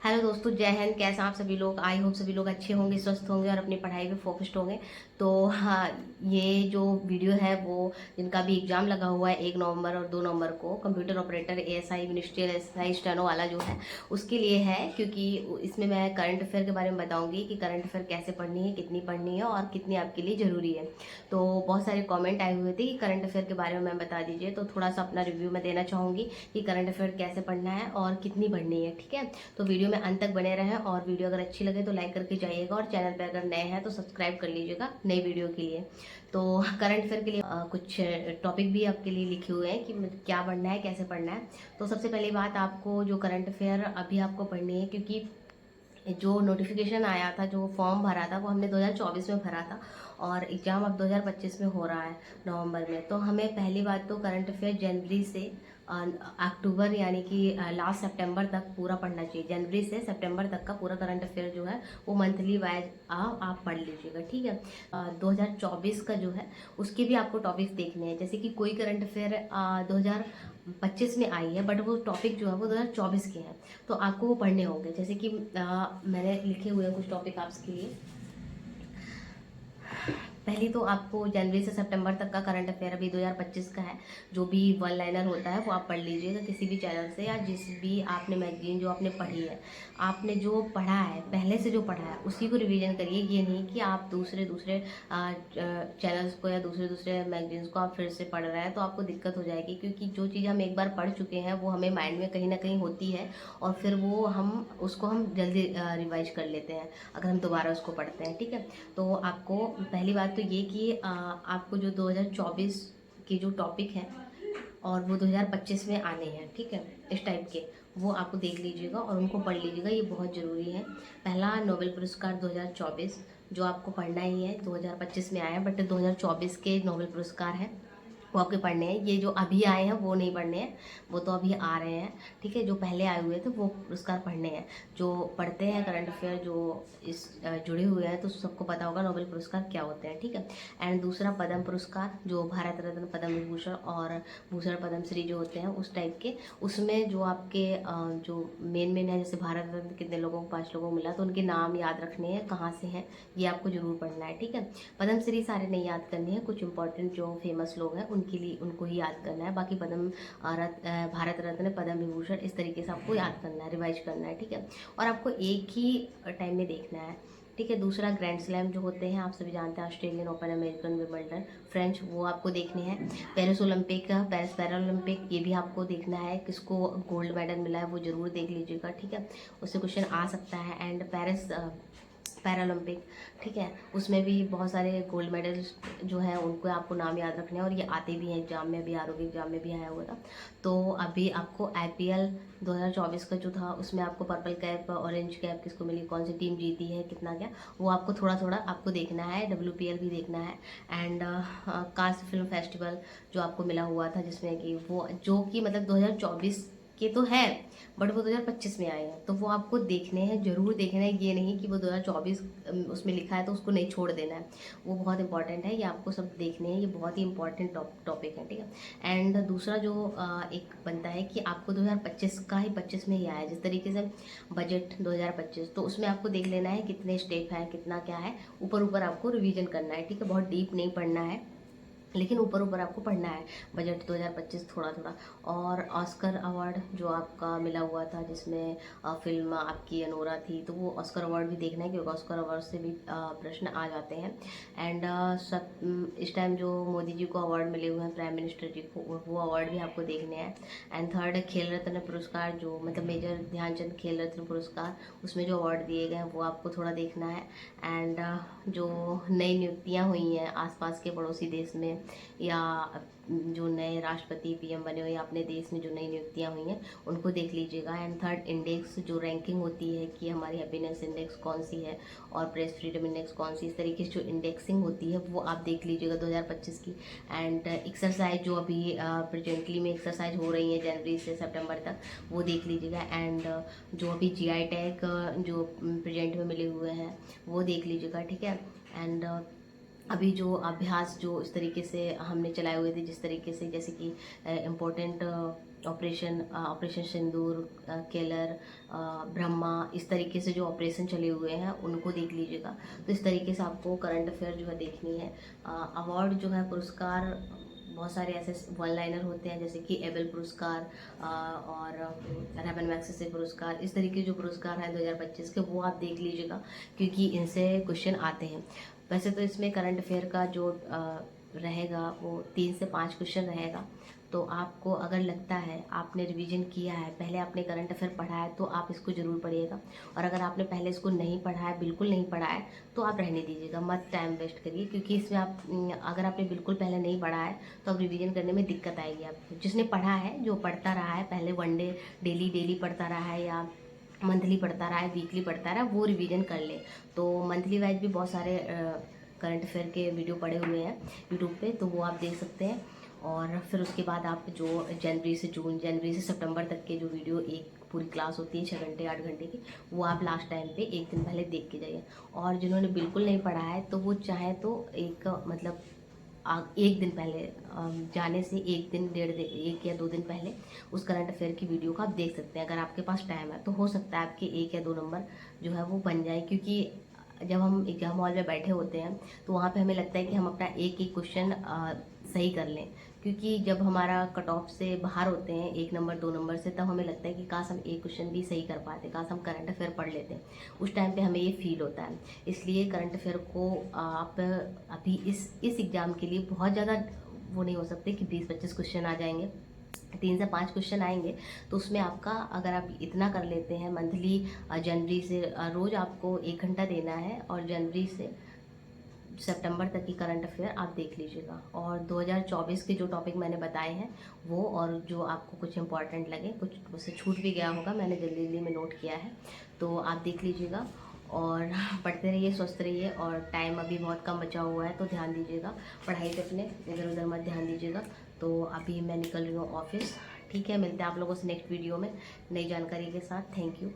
Hello दोस्तों, जय हिंद। कैसे हैं आप सभी लोग? आई होप सभी लोग अच्छे होंगे, स्वस्थ होंगे और अपनी पढ़ाई पे फोकस्ड होंगे। तो हाँ, ये जो वीडियो है वो जिनका भी एग्जाम लगा हुआ है 1 नवंबर और 2 नवंबर को, computer operator ASI ministerial SI steno वाला जो है उसके लिए है। क्योंकि इसमें मैं करंट अफेयर के बारे में बताऊंगी कि करंट अफेयर कैसे पढ़नी है, कितनी पढ़नी है और कितनी आपके लिए ज़रूरी है। तो बहुत सारे कॉमेंट आए हुए थे कि करंट अफेयर के बारे में मैं बता दीजिए, तो थोड़ा सा अपना रिव्यू मैं देना चाहूँगी कि करंट अफेयर कैसे पढ़ना है और कितनी पढ़नी है। ठीक है, तो वीडियो में अंत तक बने रहें और वीडियो अगर अच्छी लगे तो लाइक करके जाइएगा और चैनल पर अगर नए हैं तो सब्सक्राइब कर लीजिएगा नई वीडियो के लिए। तो करंट अफेयर के लिए कुछ टॉपिक भी आपके लिए लिखे हुए हैं कि क्या पढ़ना है, कैसे पढ़ना है। तो सबसे पहली बात, आपको जो करंट अफेयर अभी आपको पढ़नी है, क्योंकि जो नोटिफिकेशन आया था, जो फॉर्म भरा था वो हमने 2024 में भरा था और एग्ज़ाम अब 2025 में हो रहा है नवंबर में। तो हमें पहली बात तो करंट अफेयर जनवरी से अक्टूबर यानी कि लास्ट सितंबर तक पूरा पढ़ना चाहिए। जनवरी से सितंबर तक का पूरा करंट अफेयर जो है वो मंथली वाइज आप पढ़ लीजिएगा। ठीक है, 2024 का जो है उसके भी आपको टॉपिक्स देखने हैं। जैसे कि कोई करंट अफेयर 2025 में आई है बट वो टॉपिक जो है वो 2024 के हैं, तो आपको वो पढ़ने होंगे। जैसे कि मैंने लिखे हुए हैं कुछ टॉपिक आपके लिए। पहली तो आपको जनवरी से सितंबर तक का करंट अफेयर अभी 2025 का है, जो भी वन लाइनर होता है वो आप पढ़ लीजिएगा किसी भी चैनल से, या जिस भी आपने मैगजीन जो आपने पढ़ी है, आपने जो पढ़ा है पहले से जो पढ़ा है उसी को रिवीजन करिए। ये नहीं कि आप दूसरे दूसरे चैनल्स को या दूसरे दूसरे मैगजीन्स को आप फिर से पढ़ रहे हैं, तो आपको दिक्कत हो जाएगी। क्योंकि जो चीज़ हम एक बार पढ़ चुके हैं वो हमें माइंड में कहीं ना कहीं होती है और फिर वो हम जल्दी रिवाइज कर लेते हैं अगर हम दोबारा उसको पढ़ते हैं। ठीक है, तो आपको पहली बात तो ये कि आपको जो 2024 के जो टॉपिक हैं और वो 2025 में आने हैं, ठीक है, इस टाइप के, वो आपको देख लीजिएगा और उनको पढ़ लीजिएगा, ये बहुत ज़रूरी है। पहला, नोबेल पुरस्कार 2024 जो आपको पढ़ना ही है। 2025 में आया बट 2024 के नोबेल पुरस्कार है, वो आपके पढ़ने हैं। ये जो अभी आए हैं वो नहीं पढ़ने हैं, वो तो अभी आ रहे हैं। ठीक है, जो पहले आए हुए थे वो पुरस्कार पढ़ने हैं। जो पढ़ते हैं करंट अफेयर, जो इस जुड़े हुए हैं, तो सबको पता होगा नोबेल पुरस्कार क्या होते हैं। ठीक है, एंड दूसरा पद्म पुरस्कार, जो भारत रत्न, पद्म विभूषण और भूषण पद्म श्री जो होते हैं उस टाइप के, उसमें जो आपके जो मेन है, जैसे भारत रत्न कितने लोगों को, 5 लोगों को मिला, तो उनके नाम याद रखने हैं, कहाँ से हैं, ये आपको जरूर पढ़ना है। ठीक है, पद्म श्री सारे नहीं याद करने हैं, कुछ इंपॉर्टेंट जो फेमस लोग हैं उनके लिए उनको ही याद करना है। बाकी भारत रत्न, पद्म विभूषण, इस तरीके से आपको याद करना है, रिवाइज करना है। ठीक है, और आपको एक ही टाइम में देखना है। ठीक है, दूसरा ग्रैंड स्लैम जो होते हैं आप सभी जानते हैं, Australian open, American Wimbledon, French, वो आपको देखने हैं। Paris Olympic, Paris para Olympic, ये भी आपको देखना है, किसको गोल्ड मेडल मिला है वो जरूर देख लीजिएगा। ठीक है, उससे क्वेश्चन आ सकता है। एंड पेरिस पैरालंपिक, ठीक है, उसमें भी बहुत सारे गोल्ड मेडल्स जो हैं उनको आपको नाम याद रखने हैं और ये आते भी हैं एग्जाम में, अभी आरोग्य एग्जाम में भी आया हुआ था। तो अभी आपको आईपीएल 2024 का जो था उसमें आपको पर्पल कैप, ऑरेंज कैप किसको मिली, कौन सी टीम जीती है, कितना क्या, वो आपको थोड़ा थोड़ा आपको देखना है। डब्ल्यूपीएल भी देखना है। एंड कांस फिल्म फेस्टिवल जो आपको मिला हुआ था, जिसमें कि वो जो कि मतलब 2024 के तो है बट वो 2025 में आए हैं, तो वो आपको देखने हैं, जरूर देखना है। ये नहीं कि वो 2024 उसमें लिखा है तो उसको नहीं छोड़ देना है, वो बहुत इंपॉर्टेंट है, ये आपको सब देखने हैं, ये बहुत ही इंपॉर्टेंट टॉपिक है। ठीक है, एंड दूसरा जो एक बनता है कि आपको 2025 का ही 25 में ही आया, जिस तरीके से बजट 2025, तो उसमें आपको देख लेना है कितने स्टेप है, कितना क्या है, ऊपर ऊपर आपको रिविजन करना है। ठीक है, बहुत डीप नहीं पढ़ना है, लेकिन ऊपर ऊपर आपको पढ़ना है बजट 2025 थोड़ा थोड़ा। और ऑस्कर अवार्ड जो आपका मिला हुआ था, जिसमें फिल्म आपकी अनोरा थी, तो वो ऑस्कर अवार्ड भी देखना है, क्योंकि ऑस्कर अवार्ड से भी प्रश्न आ जाते हैं। एंड इस टाइम जो मोदी जी को अवार्ड मिले हुए हैं, प्राइम मिनिस्टर जी को, वो अवार्ड भी आपको देखने हैं। एंड थर्ड, खेल रत्न पुरस्कार, जो मतलब मेजर ध्यानचंद खेल रत्न पुरस्कार, उसमें जो अवार्ड दिए गए हैं वो आपको थोड़ा देखना है। एंड जो नई नियुक्तियाँ हुई हैं आसपास के पड़ोसी देश में, या जो नए राष्ट्रपति पीएम बने हुए या अपने देश में जो नई नियुक्तियां हुई हैं उनको देख लीजिएगा। एंड थर्ड, इंडेक्स, जो रैंकिंग होती है कि हमारी हैप्पीनेस इंडेक्स कौन सी है और प्रेस फ्रीडम इंडेक्स कौन सी, इस तरीके से जो इंडेक्सिंग होती है वो आप देख लीजिएगा 2025 की। एंड एक्सरसाइज जो अभी प्रेजेंटली में एक्सरसाइज हो रही है जनवरी से सितंबर तक, वो देख लीजिएगा। एंड जो अभी जीआई टैग जो प्रेजेंट में मिले हुए हैं वो देख लीजिएगा। ठीक है, एंड अभी जो अभ्यास जो इस तरीके से हमने चलाए हुए थे, जिस तरीके से, जैसे कि इम्पोर्टेंट ऑपरेशन सिंदूर, केलर, ब्रह्मा, इस तरीके से जो ऑपरेशन चले हुए हैं उनको देख लीजिएगा। तो इस तरीके से आपको करंट अफेयर जो है देखनी है। अवार्ड जो है, पुरस्कार, बहुत सारे ऐसे वन लाइनर होते हैं जैसे कि एबल पुरस्कार और रैमन मैग्सेसे पुरस्कार, इस तरीके जो पुरस्कार हैं 2025 के, वो आप देख लीजिएगा क्योंकि इनसे क्वेश्चन आते हैं। वैसे तो इसमें करंट अफेयर का जो रहेगा वो 3 से 5 क्वेश्चन रहेगा। तो आपको अगर लगता है आपने रिवीजन किया है, पहले आपने करंट अफेयर पढ़ा है, तो आप इसको ज़रूर पढ़िएगा। और अगर आपने पहले इसको नहीं पढ़ा है, बिल्कुल नहीं पढ़ा है, तो आप रहने दीजिएगा, मत टाइम वेस्ट करिए क्योंकि इसमें आप अगर आपने बिल्कुल पहले नहीं पढ़ा है तो अब रिवीजन करने में दिक्कत आएगी आपको। जिसने पढ़ा है, जो पढ़ता रहा है पहले, वन डे डेली पढ़ता रहा है या मंथली पढ़ता रहा है, वीकली पढ़ता रहा है, वो रिवीजन कर ले। तो मंथली वाइज भी बहुत सारे करंट अफेयर के वीडियो पड़े हुए हैं यूट्यूब पे, तो वो आप देख सकते हैं। और फिर उसके बाद आप जो जनवरी से जून, जनवरी से सितंबर तक के जो वीडियो, एक पूरी क्लास होती है 6 घंटे 8 घंटे की, वो आप लास्ट टाइम पे एक दिन पहले देख के जाइए। और जिन्होंने बिल्कुल नहीं पढ़ा है तो वो चाहे तो एक मतलब एक दिन पहले, जाने से एक दिन 1 या 2 दिन पहले उस करंट अफेयर की वीडियो को आप देख सकते हैं। अगर आपके पास टाइम है तो हो सकता है आपके 1 या 2 नंबर जो है वो बन जाए, क्योंकि जब हम एग्जाम हॉल में बैठे होते हैं तो वहाँ पे हमें लगता है कि हम अपना एक एक क्वेश्चन सही कर लें, क्योंकि जब हमारा कट ऑफ से बाहर होते हैं 1 नंबर 2 नंबर से, तब हमें लगता है कि काश हम एक क्वेश्चन भी सही कर पाते, काश हम करंट अफेयर पढ़ लेते। उस टाइम पे हमें ये फील होता है। इसलिए करंट अफेयर को आप अभी इस एग्ज़ाम के लिए बहुत ज़्यादा वो नहीं हो सकते कि 20-25 क्वेश्चन आ जाएंगे, 3 से 5 क्वेश्चन आएंगे। तो उसमें आपका, अगर आप इतना कर लेते हैं मंथली, जनवरी से रोज़ आपको 1 घंटा देना है, और जनवरी से सितंबर तक की करंट अफेयर आप देख लीजिएगा। और 2024 के जो टॉपिक मैंने बताए हैं वो, और जो आपको कुछ इंपॉर्टेंट लगे, कुछ उससे छूट भी गया होगा, मैंने जल्दी जल्दी में नोट किया है, तो आप देख लीजिएगा। और पढ़ते रहिए, स्वस्थ रहिए, और टाइम अभी बहुत कम बचा हुआ है तो ध्यान दीजिएगा पढ़ाई पे, अपने इधर उधर मत ध्यान दीजिएगा। तो अभी मैं निकल रही हूँ ऑफिस। ठीक है, मिलते हैं आप लोगों से नेक्स्ट वीडियो में नई जानकारी के साथ। Thank you.